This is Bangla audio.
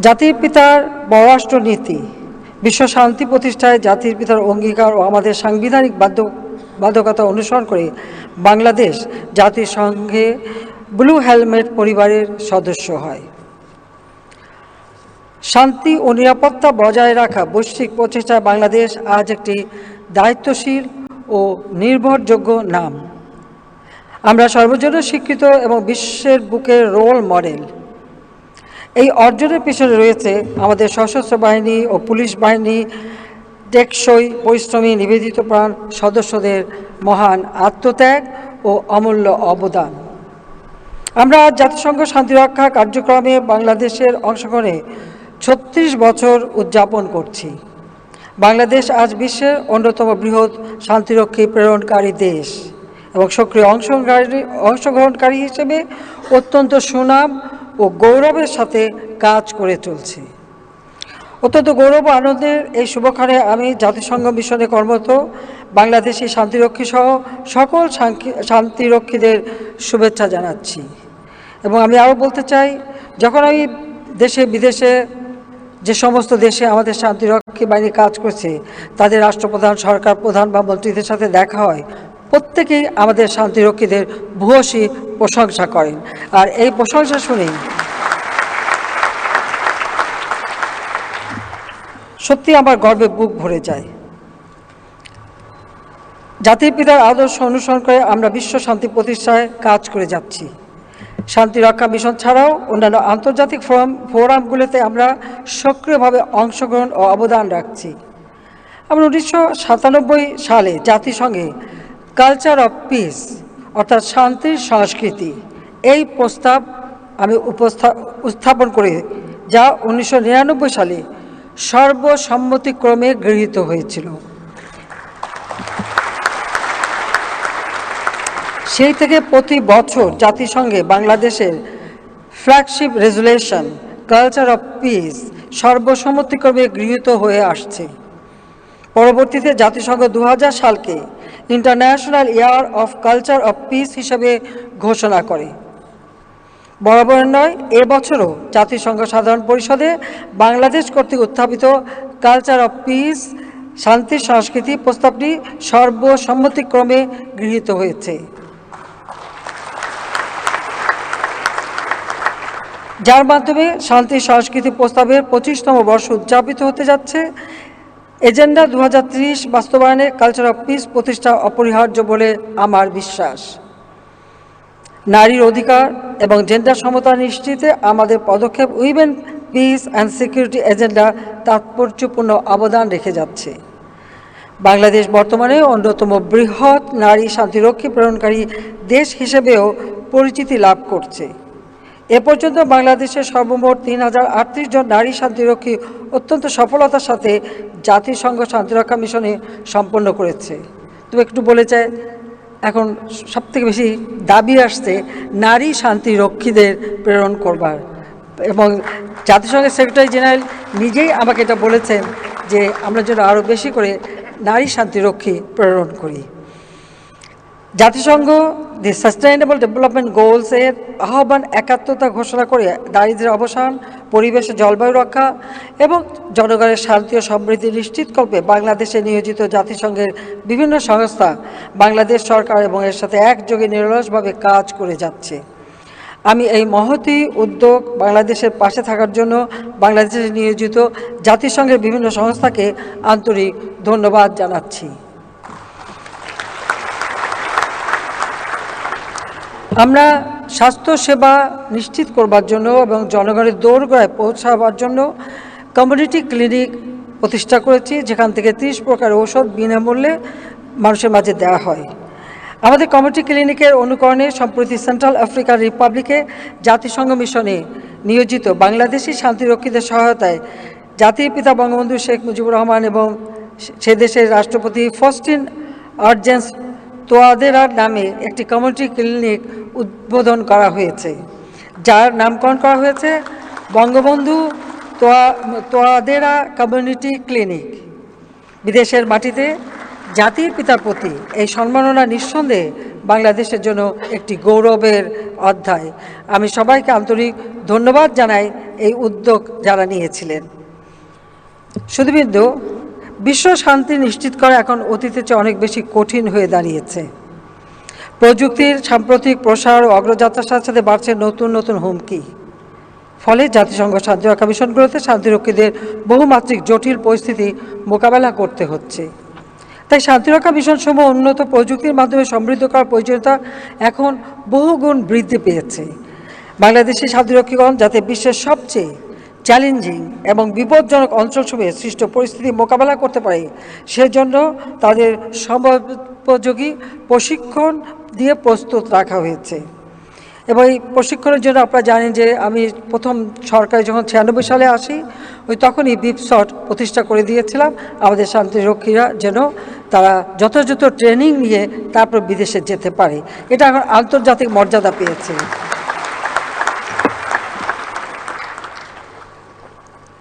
জাতির পিতার পররাষ্ট্র নীতি, বিশ্ব শান্তি প্রতিষ্ঠায় জাতির পিতার অঙ্গীকার ও আমাদের সাংবিধানিক বাধ্যকতা অনুসরণ করে বাংলাদেশ জাতিসংঘে ব্লু হেলমেট পরিবারের সদস্য হয়। শান্তি ও নিরাপত্তা বজায় রাখা বৈশ্বিক প্রচেষ্টায় বাংলাদেশ আজ একটি দায়িত্বশীল ও নির্ভরযোগ্য নাম। আমরা সর্বজনে স্বীকৃত এবং বিশ্বের বুকে রোল মডেল। এই অর্জনের পিছনে রয়েছে আমাদের সশস্ত্র বাহিনী ও পুলিশ বাহিনী, টেকসই পরিশ্রমী নিবেদিত প্রাণ সদস্যদের মহান আত্মত্যাগ ও অমূল্য অবদান। আমরা আজ জাতিসংঘ শান্তিরক্ষা কার্যক্রমে বাংলাদেশের অংশগ্রহণে ৩৬ বছর উদযাপন করছি। বাংলাদেশ আজ বিশ্বের অন্যতম বৃহৎ শান্তিরক্ষী প্রেরণকারী দেশ এবং সক্রিয় অংশগ্রহণকারী হিসেবে অত্যন্ত সুনাম ও গৌরবের সাথে কাজ করে চলছে। অত্যন্ত গৌরব ও আনন্দের এই শুভক্ষণে আমি জাতিসংঘ মিশনে কর্মরত বাংলাদেশি শান্তিরক্ষী সহ সকল শান্তিরক্ষীদের শুভেচ্ছা জানাচ্ছি। এবং আমি আরও বলতে চাই, যখন আমি দেশে বিদেশে যে সমস্ত দেশে আমাদের শান্তিরক্ষী বাহিনী কাজ করছে তাদের রাষ্ট্রপ্রধান, সরকার প্রধান বা মন্ত্রীদের সাথে দেখা হয়, প্রত্যেকেই আমাদের শান্তিরক্ষীদের ভূয়সী প্রশংসা করেন। আর এই প্রশংসা শুনেই সত্যি আমার গর্বে বুক ভরে যায়। জাতির পিতার আদর্শ অনুসরণ করে আমরা বিশ্ব শান্তি প্রতিষ্ঠায় কাজ করে যাচ্ছি। শান্তিরক্ষা মিশন ছাড়াও অন্যান্য আন্তর্জাতিক ফোরামগুলোতে আমরা সক্রিয়ভাবে অংশগ্রহণ ও অবদান রাখছি। আমরা 1997 সালে জাতিসংঘে কালচার অফ পিস অর্থাৎ শান্তির সংস্কৃতি এই প্রস্তাব আমি উপস্থাপন করে, যা 1999 সালে সর্বসম্মতিক্রমে গৃহীত হয়েছিল। সেই থেকে প্রতি বছর জাতিসংঘে বাংলাদেশের flagship resolution culture of peace সর্বসম্মতিক্রমে গৃহীত হয়ে আসছে। পরবর্তীতে জাতিসংঘ 2000 সালকে international year of culture of peace হিসেবে ঘোষণা করে। বরাবর নয়, এবছরও জাতিসংঘ সাধারণ পরিষদে বাংলাদেশ কর্তৃক উত্থাপিত কালচার অফ পিস শান্তির সংস্কৃতি প্রস্তাবটি সর্বসম্মতিক্রমে গৃহীত হয়েছে, যার মাধ্যমে শান্তি সংস্কৃতি প্রস্তাবের 25তম বর্ষ উদযাপিত হতে যাচ্ছে। এজেন্ডা 2030 বাস্তবায়নে কালচার অফ পিস প্রতিষ্ঠা অপরিহার্য বলে আমার বিশ্বাস। নারীর অধিকার এবং জেন্ডার সমতা নিশ্চিতে আমাদের পদক্ষেপ women peace and security agenda তাৎপর্যপূর্ণ অবদান রেখে যাচ্ছে। বাংলাদেশ বর্তমানে অন্যতম বৃহৎ নারী শান্তিরক্ষী প্রেরণকারী দেশ হিসেবেও পরিচিতি লাভ করছে। এ পর্যন্ত বাংলাদেশের সর্বমোট 3038 জন নারী শান্তিরক্ষী অত্যন্ত সফলতার সাথে জাতিসংঘ শান্তিরক্ষা মিশনে সম্পন্ন করেছে। তো একটু বলে চাই, এখন সবথেকে বেশি দাবি আসছে নারী শান্তিরক্ষীদের প্রেরণ করবার, এবং জাতিসংঘের সেক্রেটারি জেনারেল নিজেই আমাকে এটা বলেছেন যে আমরা যেন আরও বেশি করে নারী শান্তিরক্ষী প্রেরণ করি। জাতিসংঘ দি সাস্টেইনেবল ডেভেলপমেন্ট গোলসের আহ্বান একাত্মতা ঘোষণা করে দারিদ্র্যের অবসান, পরিবেশে জলবায়ু রক্ষা এবং জনগণের শান্তি ও সমৃদ্ধি নিশ্চিতকল্পে বাংলাদেশে নিয়োজিত জাতিসংঘের বিভিন্ন সংস্থা, বাংলাদেশ সরকার এবং এর সাথে একযোগে নিরলসভাবে কাজ করে যাচ্ছে। আমি এই মহতী উদ্যোগ বাংলাদেশের পাশে থাকার জন্য বাংলাদেশে নিয়োজিত জাতিসংঘের বিভিন্ন সংস্থাকে আন্তরিক ধন্যবাদ জানাচ্ছি। আমরা স্বাস্থ্যসেবা নিশ্চিত করবার জন্য এবং জনগণের দোরগোড়ায় পৌঁছাবার জন্য কমিউনিটি ক্লিনিক প্রতিষ্ঠা করেছি, যেখান থেকে 30 প্রকার ঔষধ বিনামূল্যে মানুষের মাঝে দেওয়া হয়। আমাদের কমিউনিটি ক্লিনিকের অনুকরণে সম্প্রতি সেন্ট্রাল আফ্রিকান রিপাবলিকে জাতিসংঘ মিশনে নিয়োজিত বাংলাদেশি শান্তিরক্ষীদের সহায়তায় জাতির পিতা বঙ্গবন্ধু শেখ মুজিবুর রহমান এবং সে দেশের রাষ্ট্রপতি ফস্টিন আর্জেন্স তোয়াদেরার নামে একটি কমিউনিটি ক্লিনিক উদ্বোধন করা হয়েছে, যার নামকরণ করা হয়েছে বঙ্গবন্ধু তোয়াদেরা কমিউনিটি ক্লিনিক। বিদেশের মাটিতে জাতির পিতার প্রতি এই সম্মাননা নিঃসন্দেহে বাংলাদেশের জন্য একটি গৌরবের অধ্যায়। আমি সবাইকে আন্তরিক ধন্যবাদ জানাই এই উদ্যোগ যারা নিয়েছিলেন। শুধুবৃন্দ, বিশ্ব শান্তি নিশ্চিত করা এখন অতীতের চেয়ে অনেক বেশি কঠিন হয়ে দাঁড়িয়েছে। প্রযুক্তির সাম্প্রতিক প্রসার ও অগ্রযাত্রার সাথে সাথে বাড়ছে নতুন নতুন হুমকি। ফলে জাতিসংঘ শান্তিরক্ষা মিশনগুলোতে শান্তিরক্ষীদের বহুমাত্রিক জটিল পরিস্থিতি মোকাবেলা করতে হচ্ছে। তাই শান্তিরক্ষা মিশনসমূহ উন্নত প্রযুক্তির মাধ্যমে সমৃদ্ধ করার প্রয়োজনীয়তা এখন বহুগুণ বৃদ্ধি পেয়েছে। বাংলাদেশি শান্তিরক্ষীগণ যাতে বিশ্বের সবচেয়ে চ্যালেঞ্জিং এবং বিপজ্জনক অঞ্চলসমূহে সৃষ্ট পরিস্থিতি মোকাবেলা করতে পারে, সেজন্য তাদের সময়োপযোগী প্রশিক্ষণ দিয়ে প্রস্তুত রাখা হয়েছে। এবং এই প্রশিক্ষণের জন্য আপনারা জানেন যে আমি প্রথম সরকারে যখন 96 সালে আসি, তখনই বিপসট প্রতিষ্ঠা করে দিয়েছিলাম আমাদের শান্তিরক্ষীরা যেন তারা যথাযথ ট্রেনিং নিয়ে তারপর বিদেশে যেতে পারে। এটা এখন আন্তর্জাতিক মর্যাদা পেয়েছে।